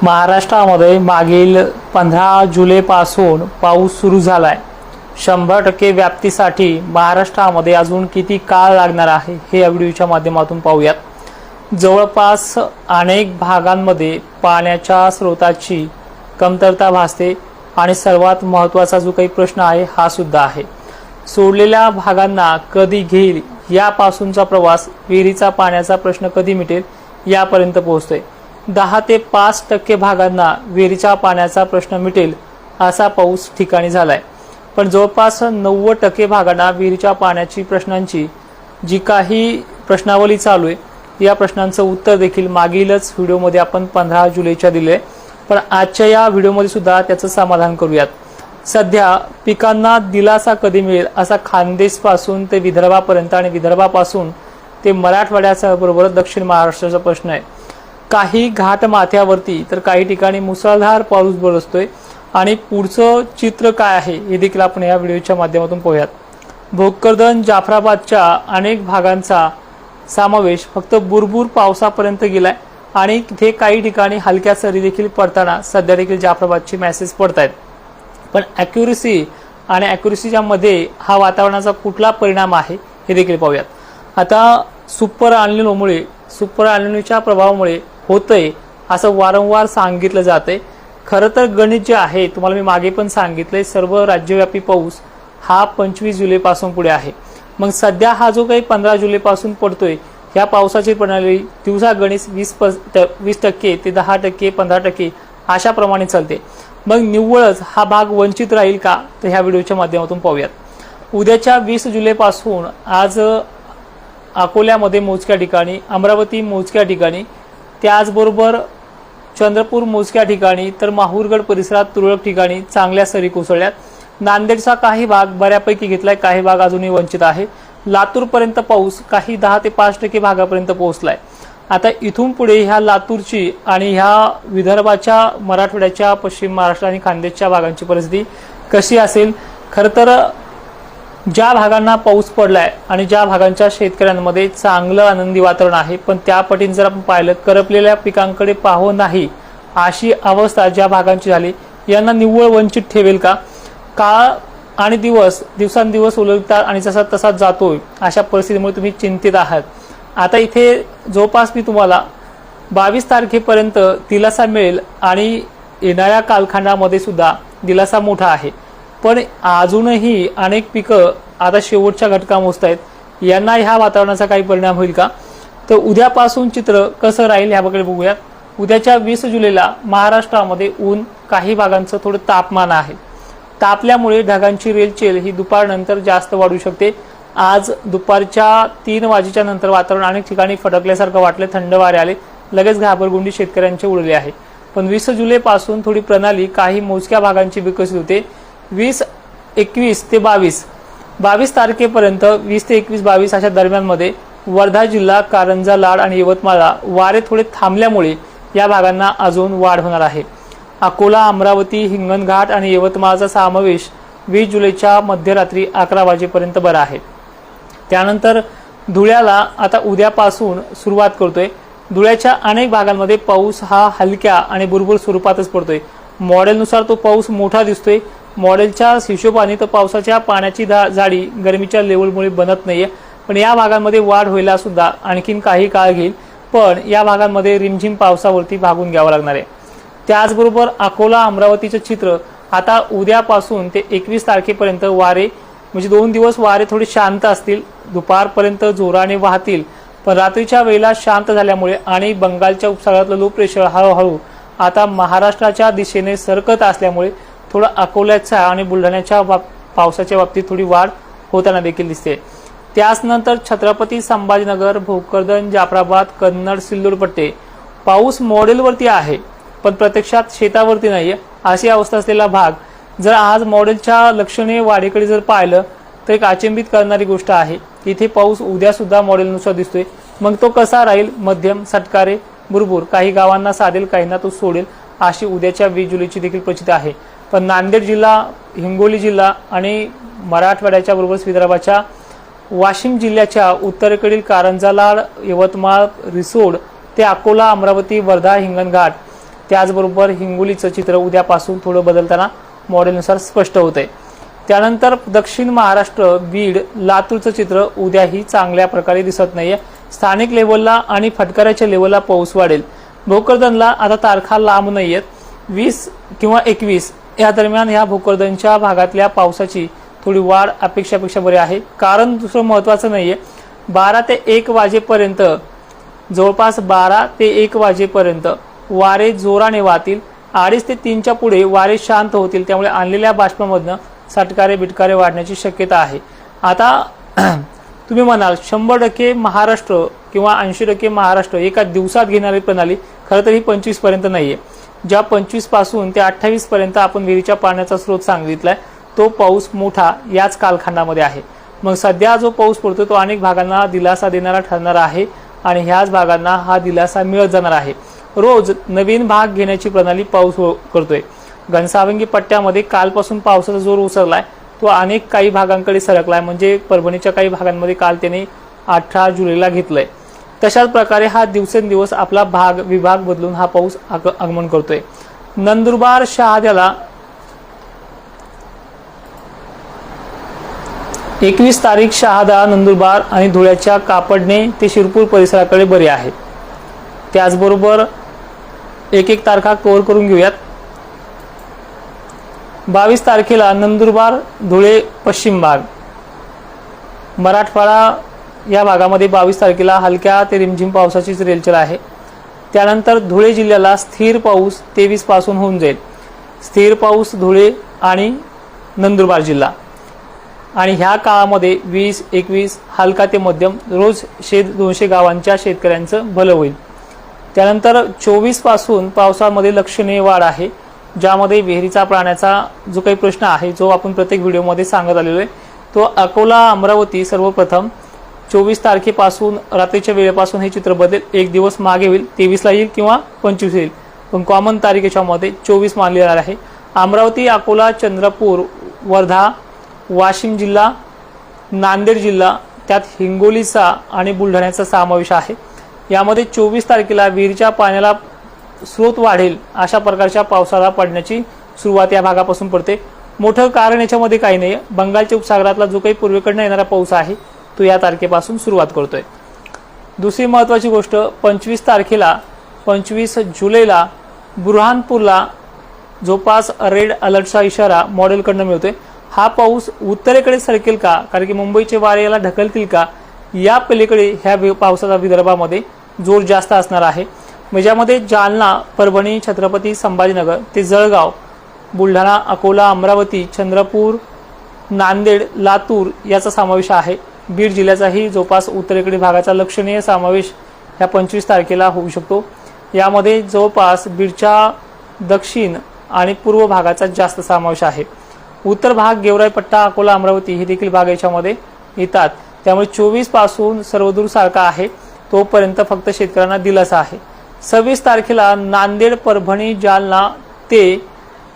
महाराष्ट्रामध्ये मागील 15 जुलैपासून पाऊस सुरू झालाय। 100% व्याप्तीसाठी महाराष्ट्रामध्ये अजून किती काळ लागणार आहे हे या व्हिडिओच्या माध्यमातून पाहूयात। जवळपास अनेक भागांमध्ये पाण्याच्या स्रोताची कमतरता भासते आणि सर्वात महत्त्वाचा जो काही प्रश्न आहे हा सुद्धा आहे। सोडलेल्या भागांना कधी घेईल यापासूनचा प्रवास विहिरीचा पाण्याचा प्रश्न कधी मिटेल यापर्यंत पोहोचतोय। 10 ते 5% भागांना विहिरीच्या पाण्याचा प्रश्न मिटेल असा पाऊस ठिकाणी झालाय, पण जवळपास 90% भागांना विहिरीच्या पाण्याची प्रश्नांची जी काही प्रश्नावली चालू आहे या प्रश्नांचं उत्तर देखील मागीलच व्हिडिओमध्ये आपण 15 जुलैच्या दिले, पण आजच्या या व्हिडिओमध्ये सुद्धा त्याचं समाधान करूयात। सध्या पिकांना दिलासा कधी मिळेल असा खानदेशपासून ते विदर्भापर्यंत आणि विदर्भापासून ते मराठवाड्यासह बरोबर दक्षिण महाराष्ट्राचा प्रश्न आहे। काही घाट माथ्यावरती तर काही ठिकाणी मुसळधार पाऊस बरसतोय आणि पुढचं चित्र काय आहे हे देखील आपण या व्हिडिओच्या माध्यमातून पाहूयात। भोकरदन जाफराबादच्या अनेक भागांचा समावेश फक्त बुरबुर पावसापर्यंत गेलाय आणि तिथे काही ठिकाणी हलक्या सरी देखील पडताना सध्या देखील जाफराबादची मेसेज पडतायत, पण ॲक्युरेसी आणि ॲक्युरेसीच्या मध्ये हा वातावरणाचा कुठला परिणाम आहे हे देखील पाहूयात। आता सुपर एल्निनोच्या प्रभावामुळे होतंय असं वारंवार सांगितलं जातंय। खरं तर गणित जे आहे तुम्हाला मी मागे पण सांगितलंय, सर्व राज्यव्यापी पाऊस हा 25 जुलैपासून पुढे आहे। मग सध्या हा जो काही 15 जुलैपासून पडतोय या पावसाची प्रणाली दिवसा गणित 20% ते 10% 15% अशा प्रमाणे चालते। मग निव्वळच हा भाग वंचित राहील का तर ह्या व्हिडिओच्या माध्यमातून पाहूयात। उद्याच्या 20 जुलैपासून आज अकोल्यामध्ये मोजक्या ठिकाणी, अमरावती मोजक्या ठिकाणी, त्याचबरोबर चंद्रपूर मोजक्या ठिकाणी, तर माहूरगड परिसरात तुरळक ठिकाणी चांगल्या सरी कोसळल्यात। नांदेडचा काही भाग बऱ्यापैकी घेतलाय, काही भाग अजूनही वंचित आहे। लातूर पर्यंत पाऊस काही 10 ते 5% भागापर्यंत पोहोचलाय। आता इथून पुढे ह्या लातूरची आणि ह्या विदर्भाच्या, मराठवाड्याच्या, पश्चिम महाराष्ट्र आणि खानदेशच्या भागांची परिस्थिती कशी असेल? खरं तर ज्या भागांना पाऊस पडलाय आणि ज्या भागांच्या शेतकऱ्यांमध्ये चांगलं आनंदी वातावरण आहे, पण त्या पटीने जर आपण पाहिलं करपलेल्या पिकांकडे पाहू नाही अशी अवस्था ज्या भागांची झाली, यांना निव्वळ वंचित ठेवेल का? काळ आणि दिवसांदिवस उलटतात आणि जसा तसा जातोय अशा परिस्थितीमुळे तुम्ही चिंतित आहात। आता इथे जवळपास मी तुम्हाला 22 तारखेपर्यंत दिलासा मिळेल आणि येणाऱ्या कालखंडामध्ये सुद्धा दिलासा मोठा आहे, पण अजूनही अनेक पिकं आता शेवटच्या घटका मोजतायत। यांना ह्या वातावरणाचा काही परिणाम होईल का? तर उद्यापासून चित्र कसं राहील ह्याकडे बघूयात। उद्याच्या 20 जुलैला महाराष्ट्रामध्ये ऊन, काही भागांचं थोडं तापमान आहे। तापल्यामुळे ढगांची रेलचेल ही दुपारनंतर जास्त वाढू शकते। आज दुपारच्या 3 वाजेच्या नंतर वातावरण अनेक ठिकाणी फटकल्यासारखं वाटलं, थंड वारे आले, लगेच घाबरगुंडी शेतकऱ्यांचे उडले आहे। पण 20 जुलैपासून थोडी प्रणाली काही मोजक्या भागांची विकसित होते। 21 ते 22 तारखेपर्यंत 20 ते 21-22 अशा दरम्यानमध्ये वर्धा जिल्हा, कारंजा, लाड आणि यवतमाळला वारे थोडे थांबल्यामुळे या भागांना अजून वाढ होणार आहे। अकोला, अमरावती, हिंगणघाट आणि यवतमाळचा समावेश 20 जुलैच्या मध्यरात्री 11 वाजेपर्यंत बरा आहे। त्यानंतर धुळ्याला आता उद्यापासून सुरुवात करतोय। धुळ्याच्या अनेक भागांमध्ये पाऊस हा हलक्या आणि बुरबुर स्वरूपातच पडतोय। मॉडेलनुसार तो पाऊस मोठा दिसतोय। मॉडेलच्या हिशोबाने तर पावसाच्या पाण्याची जाडी गरमीच्या लेवलमुळे बनत नाहीये, पण या भागांमध्ये वाढ व्हायला सुद्धा आणखीन काही काळ घेईल, पण या भागांमध्ये रिमझिम पावसावरती भागून घ्यावं लागणार आहे। त्याचबरोबर अकोला, अमरावतीचे चित्र आता उद्यापासून ते 21 तारखेपर्यंत वारे म्हणजे 2 दिवस वारे थोडे शांत असतील, दुपारपर्यंत जोराने वाहतील, पण रात्रीच्या वेळेला शांत झाल्यामुळे आणि बंगालच्या उपसागरातलं लो प्रेशर हळूहळू आता महाराष्ट्राच्या दिशेने सरकत असल्यामुळे थोडं अकोल्याच्या आणि बुलढाण्याच्या पावसाच्या बाबतीत थोडी वाढ होताना देखील दिसते। त्याचनंतर छत्रपती संभाजीनगर, भोकरदन, जाफराबाद, कन्नड, सिल्लोड पट्टे पाऊस मॉडेलवरती आहे, पण प्रत्यक्षात शेतावरती नाहीये अशी अवस्था असलेला भाग जर आज मॉडेलच्या लक्षणीय वाढीकडे जर पाहिलं तर एक अचंबित करणारी गोष्ट आहे। इथे पाऊस उद्या सुद्धा मॉडेलनुसार दिसतोय। मग तो कसा राहील? मध्यम, सटकारे, बुरबुर, काही गावांना साधेल, काहींना तो सोडेल अशी उद्याच्या 20 जुलैची देखील प्रचिती आहे। पण नांदेड जिल्हा, हिंगोली जिल्हा आणि मराठवाड्याच्या बरोबरच विदर्भाच्या वाशिम जिल्ह्याच्या उत्तरेकडील कारंजा, लाड, यवतमाळ, रिसोड ते अकोला, अमरावती, वर्धा, हिंगणघाट त्याचबरोबर हिंगोलीचं चित्र उद्यापासून थोडं बदलताना मॉडेलनुसार स्पष्ट होतंय। त्यानंतर दक्षिण महाराष्ट्र, बीड, लातूरचं चित्र उद्याही चांगल्या प्रकारे दिसत नाहीये। स्थानिक लेवलला आणि फटकाऱ्याच्या लेवलला पाऊस वाढेल। भोकरदनला आता तारखा लांब नाहीयेत, 20 किंवा 21 या दरम्यान ह्या भोकरदनच्या भागातल्या पावसाची थोडी वाढ अपेक्षापेक्षा बरी आहे। कारण दुसरं महत्त्वाचं नाहीये, 12 ते 1 वाजेपर्यंत जवळपास 12 ते 1 वाजेपर्यंत वारे जोराने वाहतील। 2:30 ते 3च्या पुढे वारे शांत होतील, त्यामुळे आणलेल्या बाष्पामधनं साटकारे बिटकारे वाढण्याची शक्यता आहे। आता तुम्ही म्हणाल 100% महाराष्ट्र किंवा 80% महाराष्ट्र एका दिवसात घेणारी प्रणाली, खरं तर ही 25 पर्यंत नाहीये। ज्या 25 पासून ते 28 पर्यंत आपण विहिरीच्या पाण्याचा स्रोत सांगितलाय तो पाऊस मोठा याच कालखंडामध्ये आहे। मग सध्या जो पाऊस पडतो तो अनेक भागांना दिलासा देणारा ठरणार आहे आणि ह्याच भागांना हा दिलासा मिळत जाणार आहे। रोज नवीन भाग घेण्याची प्रणाली पाऊस करतोय। घनसावंगी पट्ट्यामध्ये कालपासून पावसाचा जोर उसरलाय, तो अनेक काही भागांकडे सरकलाय। म्हणजे परभणीच्या काही भागांमध्ये काल त्याने 18 जुलैला घेतलंय। तशाच प्रकारे हा दिवसेंदिवस आपला विभाग बदलून हा पाऊस आगमन करतोय। नंदुरबार, शहाद्याला 21 तारीख शहादा, नंदुरबार आणि धुळ्याच्या कापडणे ते शिरपूर परिसराकडे बरे आहे। त्याचबरोबर एक तारखा कव्हर करून घेऊयात। 22 तारखेला नंदुरबार, धुळे पश्चिम भाग, मराठवाडा या भागामध्ये 22 तारखेला हलक्या ते रिमझिम पावसाचीच रेलचेल आहे। त्यानंतर धुळे जिल्ह्याला स्थिर पाऊस 23 पासून होऊन जाईल। स्थिर पाऊस धुळे आणि नंदुरबार जिल्हा, आणि ह्या काळामध्ये 20, 21 हलका ते मध्यम रोज 100-200 गावांच्या शेतकऱ्यांचं भलं होईल। त्यानंतर 24 पासून पावसामध्ये लक्षणीय वाढ आहे, ज्यामध्ये विहिरीचा पाण्याचा जो काही प्रश्न आहे जो आपण प्रत्येक व्हिडिओमध्ये सांगत आलेलो आहे तो अकोला, अमरावती सर्वप्रथम 24 तारखेपासून रात्रीच्या वेळेपासून हे चित्र बदलेल। एक दिवस मागे होईल, 23ला येईल किंवा 25 येईल, पण कॉमन तारीखेच्या मध्ये 24 मानली जाणार आहे। अमरावती, अकोला, चंद्रपूर, वर्धा, वाशिम जिल्हा, नांदेड जिल्हा, त्यात हिंगोलीचा आणि बुलढाण्याचा समावेश आहे। यामध्ये 24 तारखेला विहिरीच्या पाण्याला स्रोत वाढेल अशा प्रकारच्या पावसाला पडण्याची सुरुवात या भागापासून पडते। मोठं कारण याच्यामध्ये काही नाही, बंगालच्या उपसागरातला जो काही पूर्वेकडनं येणारा पाऊस आहे तो या तारखेपासून सुरुवात करतोय। दुसरी महत्त्वाची गोष्ट, 25 तारखेला 25 जुलैला बुरहानपूरला जवळपास रेड अलर्टचा इशारा मॉडेलकडनं मिळतोय। हा पाऊस उत्तरेकडे सरकेल का, कारण की मुंबईचे वारे याला ढकलतील का, या पलीकडे ह्या पावसाचा विदर्भामध्ये जोर जास्त असणार आहे। ज्यामध्ये जालना, परभणी, छत्रपती संभाजीनगर ते जळगाव, बुलढाणा, अकोला, अमरावती, चंद्रपूर, नांदेड, लातूर याचा समावेश आहे। बीड जिल्ह्याचाही जवळपास उत्तरेकडील भागाचा लक्षणीय समावेश ह्या 25 तारखेला होऊ शकतो। यामध्ये जवळपास बीडच्या दक्षिण आणि पूर्व भागाचा जास्त समावेश आहे। उत्तर भाग, गेवराई पट्टा, अकोला, अमरावती हे देखील भाग याच्यामध्ये येतात। त्यामुळे 24 पासून सर्वदूर सारखा आहे, तोपर्यंत फक्त शेतकऱ्यांना दिलासा आहे। 26 तारखेला नांदेड, परभणी, जालना ते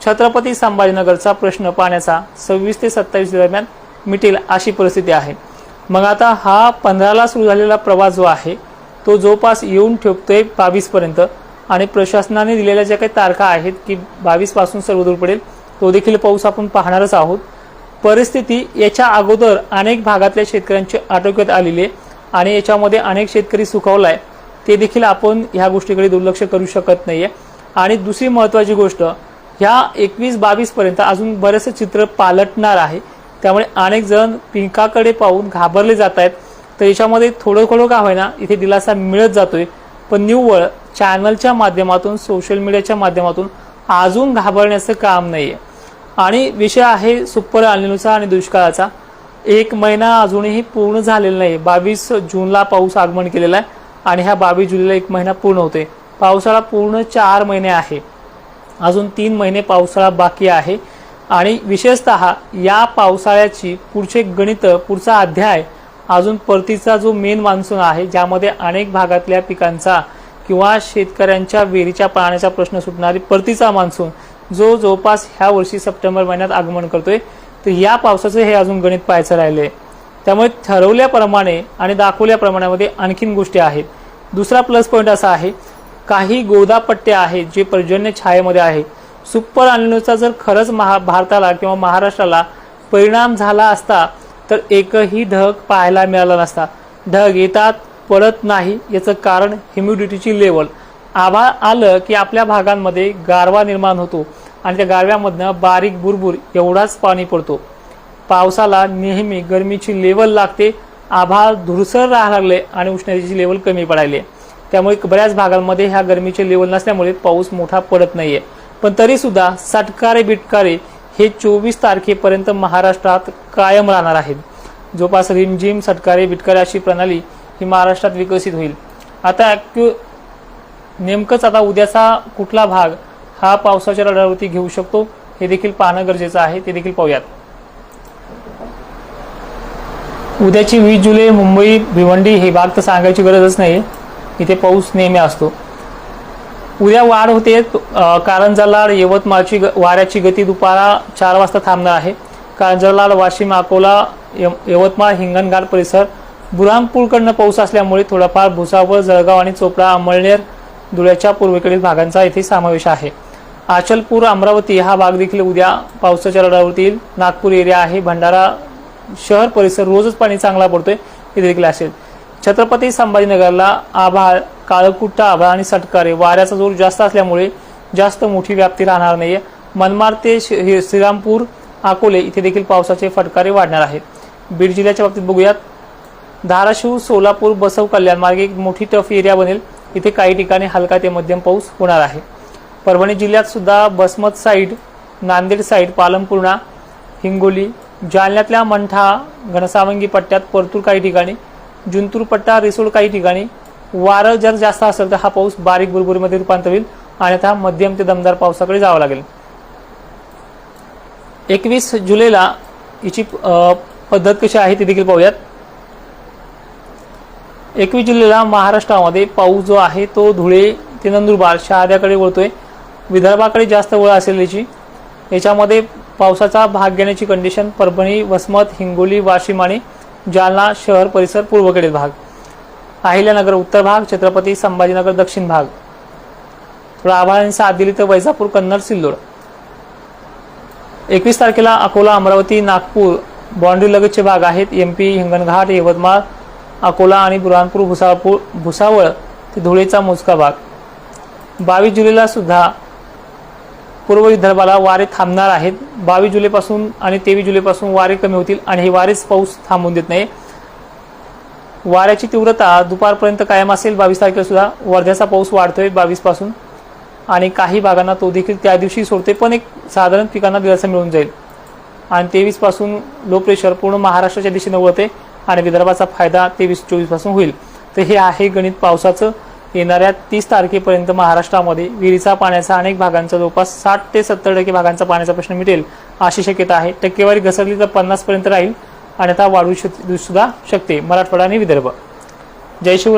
छत्रपती संभाजीनगरचा प्रश्न पाण्याचा 26 ते 27 दरम्यान मिटेल अशी परिस्थिती आहे। मग आता हा 15ला सुरू झालेला प्रवास जो आहे तो जवळपास येऊन ठेपतोय 22 पर्यंत, आणि प्रशासनाने दिलेल्या ज्या काही तारखा आहेत की 22 पासून सर्वदूर पडेल तो देखील पाऊस आपण पाहणारच आहोत। परिस्थिती याच्या अगोदर अनेक भागातल्या शेतकऱ्यांची आटोक्यात आलेली आहे आणि याच्यामध्ये अनेक शेतकरी सुखावलाय, ते देखील आपण ह्या गोष्टीकडे दुर्लक्ष करू शकत नाहीये। आणि दुसरी महत्त्वाची गोष्ट, ह्या 21-22 पर्यंत अजून बरेचसे चित्र पालटणार आहे, त्यामुळे अनेक जण पिकाकडे पाहून घाबरले जात आहेत। तर याच्यामध्ये थोडं का होईना इथे दिलासा मिळत जातोय, पण निव्वळ चॅनलच्या माध्यमातून, सोशल मीडियाच्या माध्यमातून अजून घाबरण्याचं काम नाहीये। आणि विषय आहे सुपर अल्निनोचा आणि दुष्काळाचा। 1 महिना अजूनही पूर्ण झालेला नाही। 22 जूनला पाऊस आगमन केलेला आहे आणि ह्या 22 जुलैला 1 महिना पूर्ण होतोय। पावसाळा पूर्ण 4 महिने आहे, अजून 3 महिने पावसाळा बाकी आहे। आणि विशेषतः या पावसाळ्याची पुढचे गणित, पुढचा अध्याय अजून परतीचा जो मेन मान्सून आहे, ज्यामध्ये अनेक भागातल्या पिकांचा किंवा शेतकऱ्यांच्या विहिरीच्या पाण्याचा प्रश्न सुटणारी परतीचा मान्सून जो जवळपास ह्या वर्षी सप्टेंबर महिन्यात आगमन करतोय, तर या पावसाचं हे अजून गणित पाहायचं राहिले। त्यामुळे ठरवल्याप्रमाणे आणि दाखवल्याप्रमाणे आणखीन गोष्टी आहेत। दुसरा प्लस पॉईंट असा आहे, काही गोदापट्टे आहेत जे पर्जन्य छायेमध्ये आहे. सुपर अल्निनोचा जर खरंच भारताला किंवा महाराष्ट्राला परिणाम झाला असता तर एकही ढग पाहायला मिळाला नसता. ढग येतात पडत नाही, याचं कारण ह्युमिडिटीची लेवल. आभाळ आलं की आपल्या भागांमध्ये गारवा निर्माण होतो आणि त्या गारव्यामधनं बारीक बुरबुर एवढाच पाणी पडतो. पावसाला नेहमी गरमीची लेवल लागते. आभाळ धुरसर राहायला लागले आणि उष्णतेची लेवल कमी पडायली, त्यामुळे बऱ्याच भागांमध्ये ह्या गरमीचे लेवल नसल्यामुळे पाऊस मोठा पडत नाहीये. पण तरी सुद्धा सटकारे बिटकारे हे 24 तारखेपर्यंत महाराष्ट्रात कायम राहणार आहेत. जोपास रिमझिम सटकारे बिटकारे अशी प्रणाली ही महाराष्ट्रात विकसित होईल. आता नेमकंच आता उद्याचा कुठला भाग हा पावसाच्या रडारवरती घेऊ शकतो हे देखील पाहणं गरजेचं आहे, ते देखील पाहूयात. उद्याची 20 जुलै मुंबई भिवंडी हे भाग तर सांगायची गरजच नाही, इथे पाऊस नेहमी असतो. उद्या वाढ होते. कारंजा लाड यवतमाळची वाऱ्याची गती दुपारा 4 वाजता थांबणार आहे. कारंजा लाड वाशिम अकोला यवतमाळ हिंगणघाट परिसर बुरहानपूरकडनं पाऊस असल्यामुळे थोडाफार भुसावळ जळगाव आणि चोपडा अमळनेर धुळ्याच्या पूर्वेकडील भागांचा येथे समावेश आहे. अचलपूर अमरावती हा भाग देखील उद्या पावसाच्या रडारवरती येईल. नागपूर एरिया आहे. भंडारा शहर परिसर रोजच पाणी चांगला पडतोय, हे देखील असेल. छत्रपती संभाजीनगरला आभाळ काळकुट्टा आभाळ आणि सटकारे वाऱ्याचा जोर जास्त असल्यामुळे जास्त मोठी व्याप्ती राहणार नाहीये. मनमाड ते श्रीरामपूर अकोले इथे देखील पावसाचे फटकारे वाढणार आहेत. बीड जिल्ह्याच्या बाबतीत बघूयात. धाराशिव सोलापूर बसव कल्याण मार्गे एक मोठी टफ एरिया बनेल, इथे काही ठिकाणी हलका ते मध्यम पाऊस होणार आहे. परभणी जिल्ह्यात सुद्धा बसमत साईड, नांदेड साईड, पालमपूर्णा, हिंगोली, जालन्यातल्या मंठा घनसावंगी पट्ट्यात परतूर काही ठिकाणी, जिंतूर पट्टा रिसोड काही ठिकाणी वारं जर जास्त असेल तर हा पाऊस बारीक बुरबुरीमध्ये रूपांतर होईल आणि आता मध्यम ते दमदार पावसाकडे जावं लागेल. 21 जुलैला याची पद्धत कशी आहे ते देखील पाहूयात. 21 जुलैला महाराष्ट्रामध्ये पाऊस जो आहे तो धुळे ते नंदुरबार शहाद्याकडे वळतोय. विदर्भाकडे जास्त वळ असेल याच्यामध्ये पावसाचा भाग घेण्याची कंडिशन परभणी, वसमत, हिंगोली, वाशिम आणि जालना शहर परिसर पूर्वेकडील भाग, अहिल्यानगर उत्तर भाग, छत्रपती संभाजीनगर दक्षिण भाग, थोडा आभाळाने साथ दिली तर वैजापूर, कन्नड, सिल्लोड. 21 तारखेला अकोला, अमरावती, नागपूर बाँड्री लगतचे भाग आहेत. MP हिंगणघाट, यवतमाळ, अकोला आणि बुरहानपूर, भुसावळ ते धुळेचा मोजका भाग. 22 जुलैला सुद्धा पूर्व विदर्भाला वारे थांबणार आहेत. 22 जुलैपासून आणि 23 जुलैपासून वारे कमी होतील आणि हे वारेच पाऊस थांबून देत नाही. वाऱ्याची तीव्रता दुपारपर्यंत कायम असेल. 22 तारखेला सुद्धा वर्ध्याचा पाऊस वाढतोय 22 पासून आणि काही भागांना तो देखील त्या दिवशी सोडते, पण एक साधारण पिकांना दिलासा मिळून जाईल. आणि 23 पासून लो प्रेशर पूर्ण महाराष्ट्राच्या दिशेने वळते आणि विदर्भाचा फायदा 23-24 पासून होईल. तर हे आहे गणित पावसाचं. येणाऱ्या 30 तारखेपर्यंत महाराष्ट्रामध्ये विहिरीचा पाण्याचा अनेक भागांचा जवळपास 60 ते 70% भागांचा पाण्याचा प्रश्न मिटेल अशी शक्यता आहे. टक्केवारी घसरली तर 50 पर्यंत राहील आणि आता वाढू सुद्धा शकते मराठवाडा आणि विदर्भ. जय शिवराय.